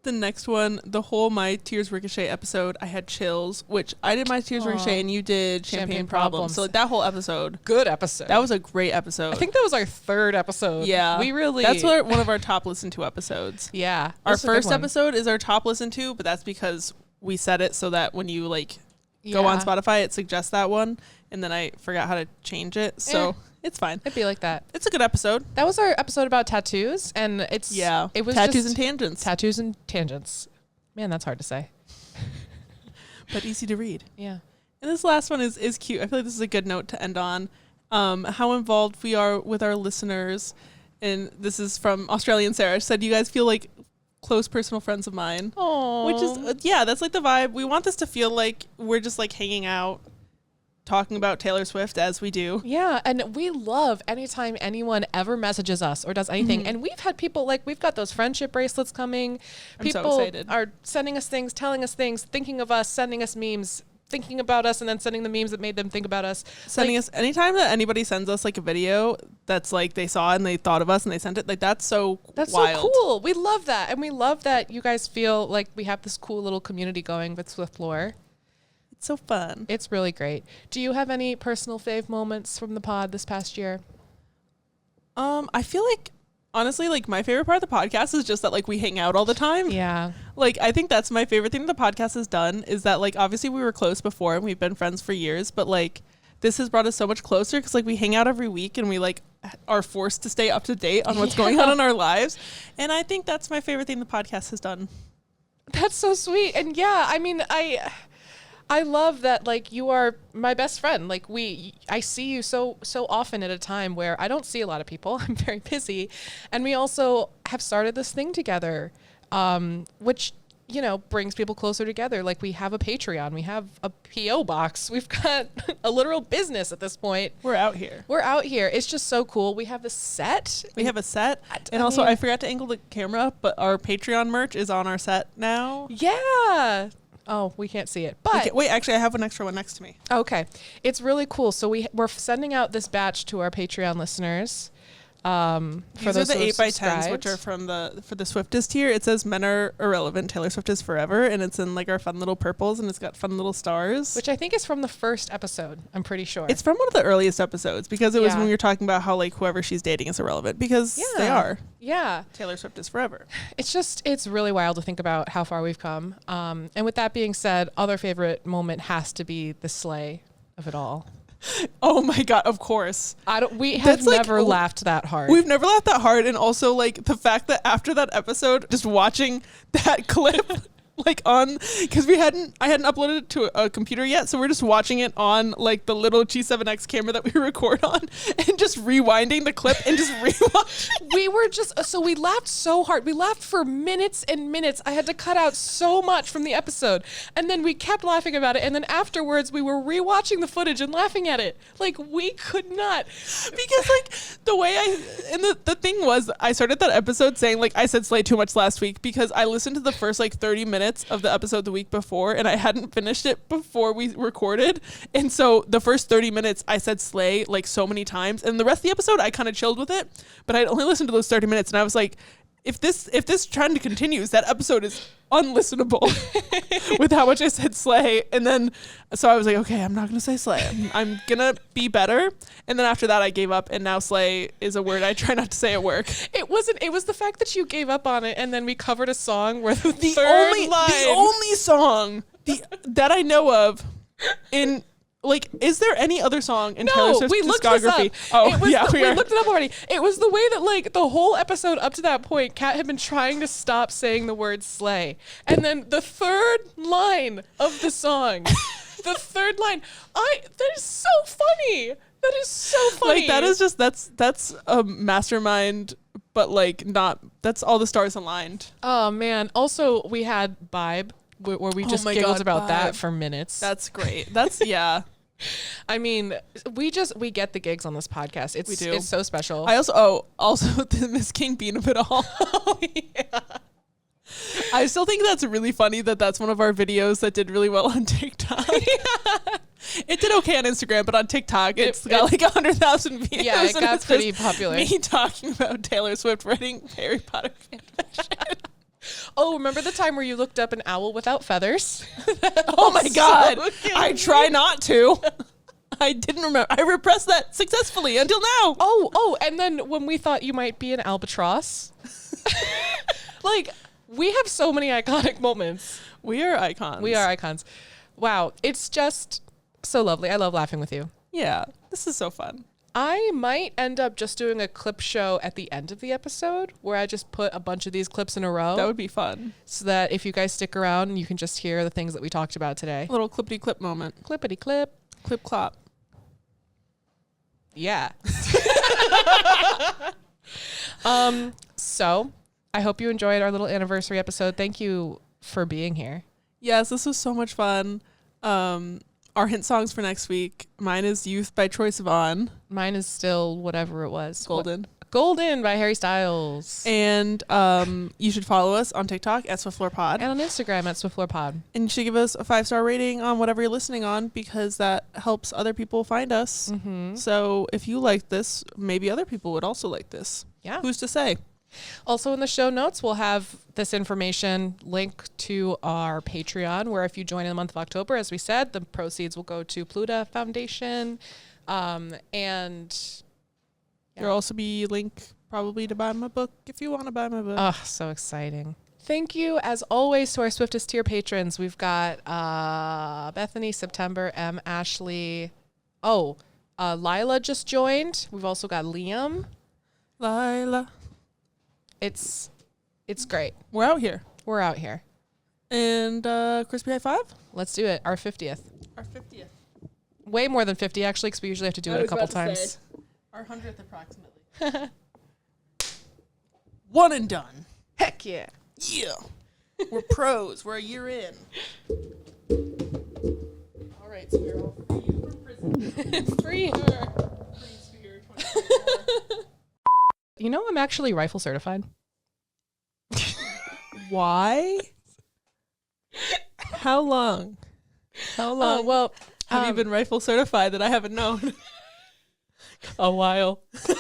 The next one, the whole My Tears Ricochet episode, I had chills, which I did My Tears Ricochet and you did Champagne Problems. So like, that whole episode. Good episode. That was a great episode. I think that was our third episode. Yeah. That's one of our top listened to episodes. Yeah. Our first episode is our top listened to, but that's because we set it so that when you go on Spotify, it suggests that one. And then I forgot how to change it. So It's fine. It'd be like that. It's a good episode. That was our episode about tattoos, and it was tattoos just and tangents. Tattoos and tangents. Man, that's hard to say. But easy to read. Yeah. And this last one is cute. I feel like this is a good note to end on. How involved we are with our listeners. And this is from Australian Sarah. She said, you guys feel like close personal friends of mine. Oh. Which is, that's like the vibe. We want this to feel like we're just like hanging out, talking about Taylor Swift as we do. Yeah, and we love anytime anyone ever messages us or does anything. Mm-hmm. And we've had people, like, we've got those friendship bracelets coming. People so excited. Are sending us things, telling us things, thinking of us, sending us memes, thinking about us, and then sending the memes that made them think about us. Sending us, anytime that anybody sends us like a video that's like they saw and they thought of us and they sent it, like that's wild. So cool. We love that. And we love that you guys feel like we have this cool little community going with Swiftlore. It's so fun. It's really great. Do you have any personal fave moments from the pod this past year? I feel like, honestly, like my favorite part of the podcast is just that like we hang out all the time. Yeah. Like I think that's my favorite thing the podcast has done is that like obviously we were close before and we've been friends for years, but like this has brought us so much closer because like we hang out every week and we like are forced to stay up to date on what's going on in our lives. And I think that's my favorite thing the podcast has done. That's so sweet. And yeah, I mean, I love that, like, you are my best friend. Like, I see you so often at a time where I don't see a lot of people. I'm very busy. And we also have started this thing together, which, you know, brings people closer together. Like, we have a Patreon. We have a P.O Box. We've got a literal business at this point. We're out here. It's just so cool. We have a set. And also, I forgot to angle the camera up, but our Patreon merch is on our set now. Yeah. Oh, we can't see it. But wait, actually, I have an extra one next to me. Okay. It's really cool. So we're sending out this batch to our Patreon listeners. These are the 8x10s, which are for the Swiftest tier. It says "Men are irrelevant. Taylor Swift is forever," and it's in like our fun little purples, and it's got fun little stars. Which I think is from the first episode. I'm pretty sure it's from one of the earliest episodes because it was when we were talking about how like whoever she's dating is irrelevant because they are. Yeah, Taylor Swift is forever. It's really wild to think about how far we've come. And with that being said, other favorite moment has to be the sleigh of it all. Oh my God, of course. We have never laughed that hard. We've never laughed that hard. And also like the fact that after that episode, just watching that clip like on, because I hadn't uploaded it to a computer yet. So we're just watching it on like the little G7X camera that we record on and just rewinding the clip and just rewatching. We laughed so hard. We laughed for minutes and minutes. I had to cut out so much from the episode. And then we kept laughing about it. And then afterwards we were rewatching the footage and laughing at it. Like we could not. Because like the way the thing was, I started that episode saying like I said slay too much last week because I listened to the first like 30 minutes of the episode the week before and I hadn't finished it before we recorded, and so the first 30 minutes I said slay like so many times, and the rest of the episode I kind of chilled with it, but I only listened to those 30 minutes and I was like, if this trend continues, that episode is unlistenable with how much I said slay. And then so I was like, okay, I'm not gonna say slay. I'm gonna be better. And then after that I gave up, and now slay is a word I try not to say at work. It was the fact that you gave up on it, and then we covered a song where the only song that I know of in like, is there any other song in Taylor Swift's discography? We looked it up already. It was the way that like the whole episode up to that point, Kat had been trying to stop saying the word slay. And then the third line of the song, that is so funny. That is so funny. Like that is just, that's a mastermind, but like not, that's all the stars aligned. Oh man. Also we had Vibe where we just giggled about that for minutes. That's great. That's, yeah. I mean, we get the gigs on this podcast. It's so special. I also the Miss King Bean of it all. Oh, yeah. I still think that's really funny that's one of our videos that did really well on TikTok. Yeah. It did okay on Instagram, but on TikTok it's got like 100,000 views. Yeah, it got pretty popular. Me talking about Taylor Swift writing Harry Potter fanfiction. Oh, remember the time where you looked up an owl without feathers? Oh my God. I try not to. I didn't remember. I repressed that successfully until now. Oh, and then when we thought you might be an albatross. Like, we have so many iconic moments. We are icons. Wow. It's just so lovely. I love laughing with you. Yeah. This is so fun. I might end up just doing a clip show at the end of the episode where I just put a bunch of these clips in a row. That would be fun. So that if you guys stick around, you can just hear the things that we talked about today. A little clippity clip moment. Clippity clip. Clip clop. Yeah. So I hope you enjoyed our little anniversary episode. Thank you for being here. Yes, this was so much fun. Our hint songs for next week. Mine is Youth by Troye Sivan. Mine is still whatever it was. Golden. Golden by Harry Styles. And you should follow us on TikTok at Swiftlore Pod. And on Instagram at Swiftlore Pod. And you should give us a 5-star rating on whatever you're listening on because that helps other people find us. Mm-hmm. So if you like this, maybe other people would also like this. Yeah. Who's to say? Also in the show notes, we'll have this information linked to our Patreon, where if you join in the month of October, as we said, the proceeds will go to Pluta Foundation. And There'll also be a link probably to buy my book if you want to buy my book. oh, so exciting. Thank you, as always, to our Swiftest tier patrons. We've got Bethany, September, M, Ashley. Lila just joined. We've also got Liam. Lila. It's great. We're out here. We're out here. And Crispy High Five? Let's do it. Our 50th. Our 50th. Way more than 50, actually, because we usually have to do it a couple times. Our 100th approximately. One and done. Heck yeah. Yeah. We're pros. We're a year in. All right, so we're all free from prison. Free her. Free Sphere 2024. You know, I'm actually rifle certified. Why? How long? How long? Well, have you been rifle certified that I haven't known? a while. Say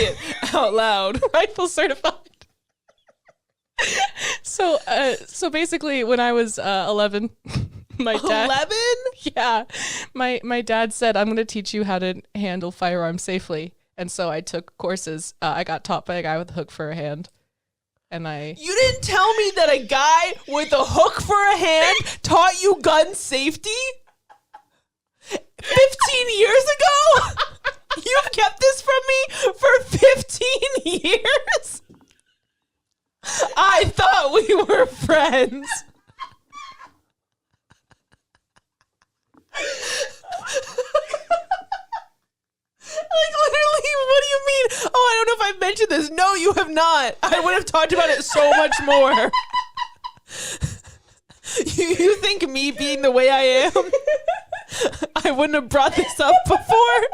it out loud. Rifle certified. So basically, when I was 11, my dad. 11? Yeah, my dad said, "I'm going to teach you how to handle firearms safely." And so I took courses. I got taught by a guy with a hook for a hand, and You didn't tell me that a guy with a hook for a hand taught you gun safety? 15 years ago? You've kept this from me for 15 years? I thought we were friends. Like, literally, what do you mean? Oh, I don't know if I've mentioned this. No, you have not. I would have talked about it so much more. You think me being the way I am, I wouldn't have brought this up before?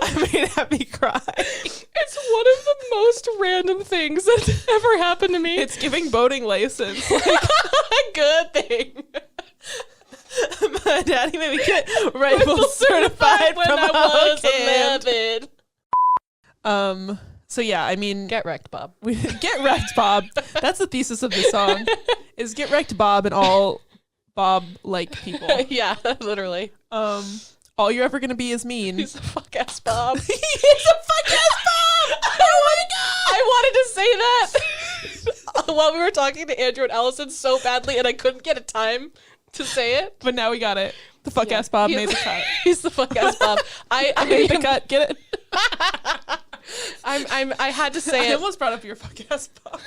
I made Happy cry. it's one of the most random things that's ever happened to me. It's giving boating license. like a good thing. My daddy made me get rifle certified when from I was hand. 11. So yeah, I mean, Get wrecked, Bob. Get wrecked, Bob. That's the thesis of this song. Is get wrecked, Bob, and all Bob-like people. Yeah, literally. All you're ever gonna be is mean. He's a fuck ass Bob. He's a fuck ass Bob. Oh my god! I wanted to say that while we were talking to Andrew and Allison so badly, and I couldn't get a time to say it. But now we got it. The fuck ass Bob made the cut. He's the fuck ass Bob. I made the cut. Get it? I had to say I it. almost brought up your fuck ass Bob.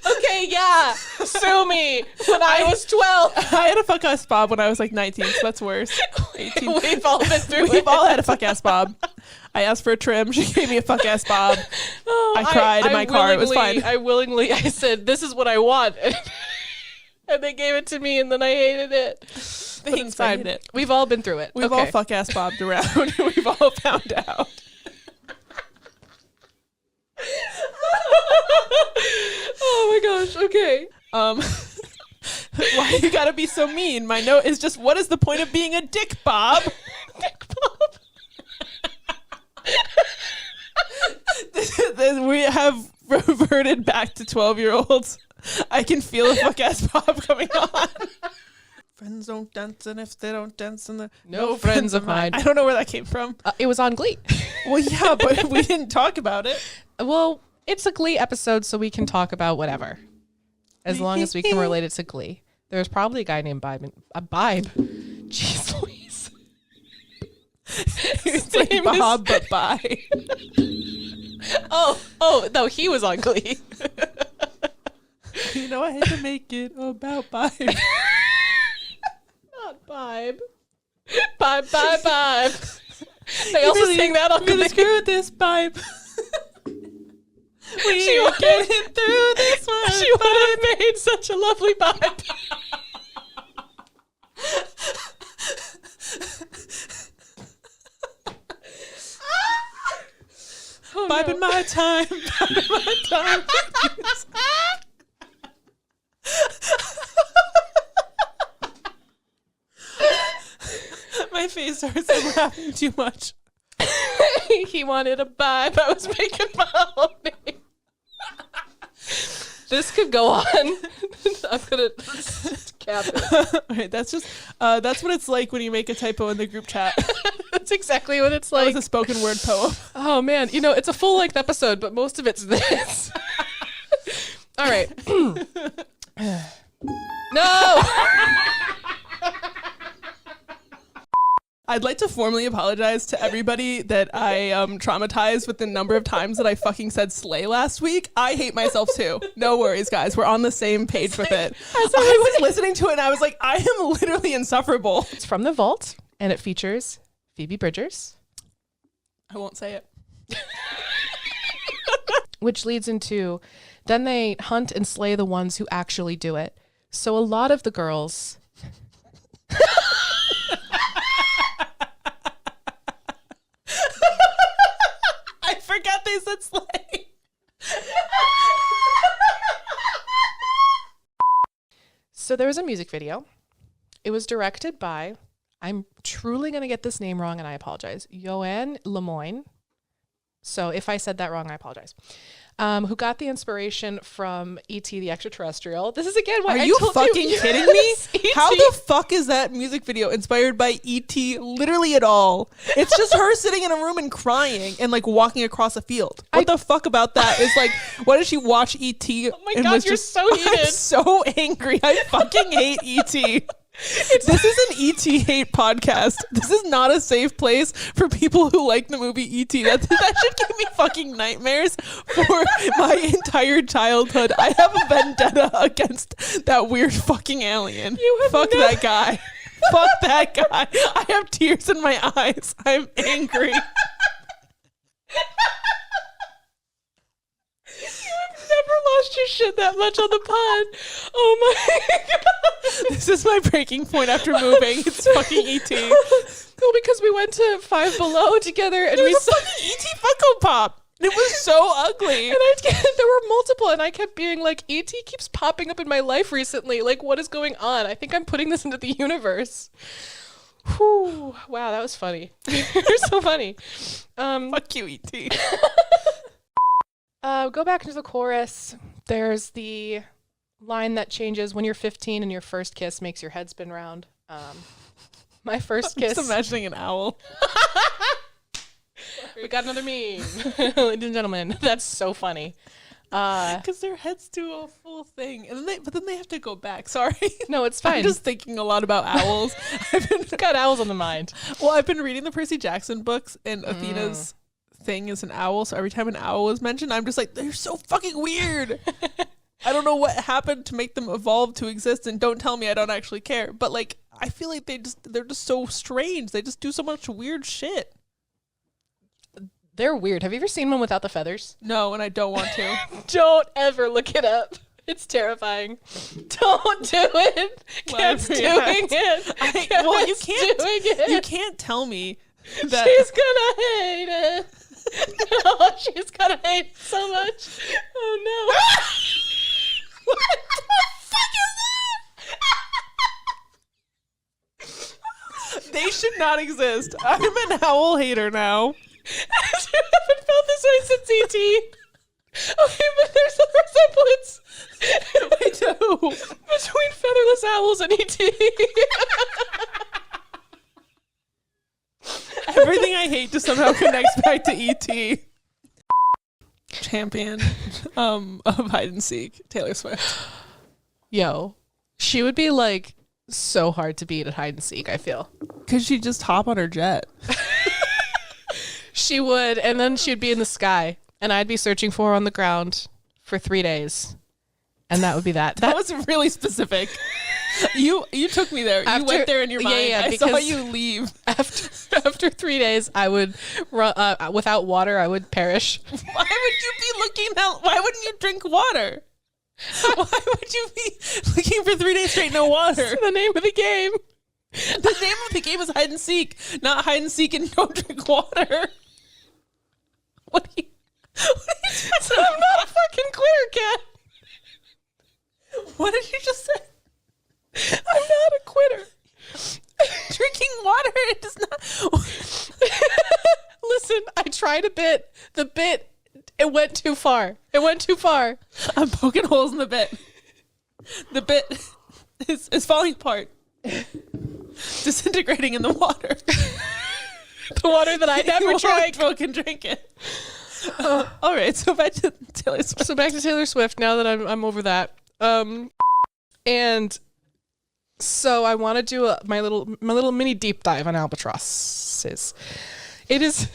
Okay, yeah. Sue me. When I was 12. I had a fuck ass Bob when I was like 19, so that's worse. 18. We've all been through it. We've all had a fuck ass Bob. I asked for a trim. She gave me a fuck ass Bob. I cried in my car. It was fine. I said, this is what I want. And they gave it to me, and then I hated it. Thanks, I hate it. We've all been through it. We've okay. all fuck ass bobbed around. We've all found out. Oh my gosh. Okay. Why you gotta be so mean? My note is just, what is the point of being a dick, Bob? Dick Bob. We have reverted back to 12-year-olds. I can feel a fuck ass Bob coming on. Friends don't dance, and if they don't dance, then they're No friends of mine. I don't know where that came from. It was on Glee. Well, yeah, but we didn't talk about it. Well, it's a Glee episode, so we can talk about whatever. As long as we can relate it to Glee. There's probably a guy named Bibe. Jeez Louise. It's like Bob, but bye. Oh, no, he was on Glee. You know, I had to make it about Bibe. Not Bibe. Bibe. They also sing that on Glee. Gonna screw this Bibe. We get it through this one. She would have made such a lovely Bibe. Bibe in my time. Bibe in my time. My face hurts. I'm laughing too much. He wanted a Bibe. I was making my own name. This could go on. I'm gonna cap it. Alright, that's what it's like when you make a typo in the group chat. That's exactly what it's like. That was a spoken word poem. Oh man, it's a full length episode, but most of it's this. All right. No. I'd like to formally apologize to everybody that I traumatized with the number of times that I fucking said slay last week. I hate myself too. No worries, guys. We're on the same page with it. I was listening to it and I was like, I am literally insufferable. It's from The Vault, and it features Phoebe Bridgers. I won't say it. Which leads into, then they hunt and slay the ones who actually do it. So a lot of the girls... I forgot they said slay. So there was a music video. It was directed by, I'm truly going to get this name wrong and I apologize, Joanne Lemoyne. So if I said that wrong, I apologize. Who got the inspiration from E.T. the Extraterrestrial. This is again why Are you fucking kidding me? E.T. How the fuck is that music video inspired by E.T. literally at all? It's just her sitting in a room and crying and like walking across a field. What the fuck about that is like, why did she watch E.T.? Oh my God, you're so heated. I'm so angry. I fucking hate E.T. This is an E.T. hate podcast. This is not a safe place for people who like the movie E.T. That should give me fucking nightmares for my entire childhood. I have a vendetta against that weird fucking alien. Fuck that guy. Fuck that guy. I have tears in my eyes. I'm angry. Never lost your shit that much on the pod. Oh my God. This is my breaking point after moving. It's fucking E.T. Well, because we went to Five Below together and we saw fucking E.T. Funko Pop. It was so ugly. And there were multiple, and I kept being like, E.T. keeps popping up in my life recently. Like, what is going on? I think I'm putting this into the universe. Whew. Wow, that was funny. You're so funny. Fuck you, E.T. Go back into the chorus. There's the line that changes when you're 15 and your first kiss makes your head spin round. My first kiss. Just imagining an owl. We got another meme. Ladies and gentlemen, that's so funny. Because their heads do a full thing, and then they have to go back. Sorry. No, it's fine. I'm just thinking a lot about owls. I've got owls on the mind. Well, I've been reading the Percy Jackson books, and Athena's thing is an owl. So every time an owl is mentioned, I'm just like, they're so fucking weird. I don't know what happened to make them evolve to exist, and don't tell me I don't actually care. But like, I feel like they're just so strange. They just do so much weird shit. They're weird. Have you ever seen one without the feathers? No, and I don't want to. Don't ever look it up. It's terrifying. Don't do it. Cat's doing it. Well, you can't. Doing it. You can't tell me that she's gonna hate it. No, she's gonna hate it so much. Oh no! What the fuck is that? They should not exist. I'm an owl hater now. You haven't felt this way since E.T. Okay, but there's a resemblance I do. between featherless towels in ET. Everything I hate just somehow connects back to ET. Champion of hide and seek, Taylor Swift. Yo, she would be like so hard to beat at hide and seek, I feel. Could she just hop on her jet? She would, and then she'd be in the sky, and I'd be searching for her on the ground for 3 days. And that would be that. That was really specific. You took me there. You went there in your mind. Yeah, I saw you leave. After 3 days, I would run without water. I would perish. Why would you be looking out? Why wouldn't you drink water? Why would you be looking for 3 days straight no water? That's the name of the game. The name of the game is hide and seek, not hide and seek and don't drink water. What are you talking about? I'm not fucking clear, Kat. What did you just say? I'm not a quitter. Drinking water, it does not. Listen, I tried a bit. The bit, it went too far. It went too far. I'm poking holes in the bit. The bit is falling apart. Disintegrating in the water. The water that I never drank. Can drink it. All right, so back to Taylor Swift. So back to Taylor Swift. Now that I'm over that, and so I want to do my little mini deep dive on albatrosses. It is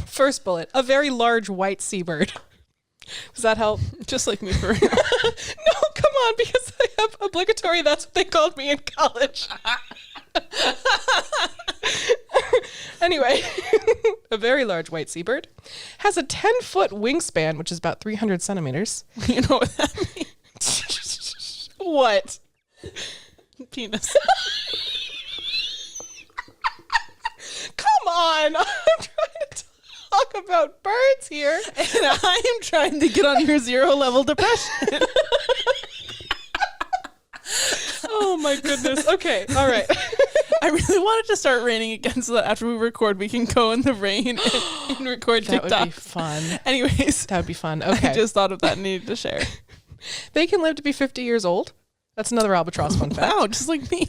first bullet, a very large white seabird. Does that help? Just like me for real. No, come on, because I have obligatory. That's what they called me in college. Anyway, a very large white seabird has a 10-foot wingspan, which is about 300 centimeters. You know what that means? What? Penis. Come on, I'm trying to talk about birds here. And I am trying to get on your 0 level depression. Oh my goodness. Okay, all right. I really wanted to start raining again so that after we record, we can go in the rain and record TikTok. That would be fun. Anyways. That would be fun. Okay. I just thought of that and needed to share. They can live to be 50 years old. That's another albatross fun fact. Wow, just like me.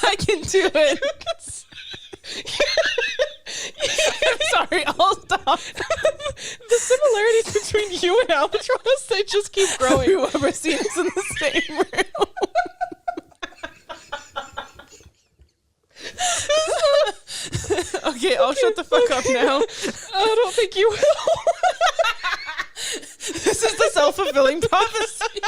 I can do it. I'm sorry, I'll stop. The similarities between you and albatross, they just keep growing. Have you ever seen us in the same room? Okay, I'll shut the fuck up now. I don't think you will. This is the self-fulfilling prophecy.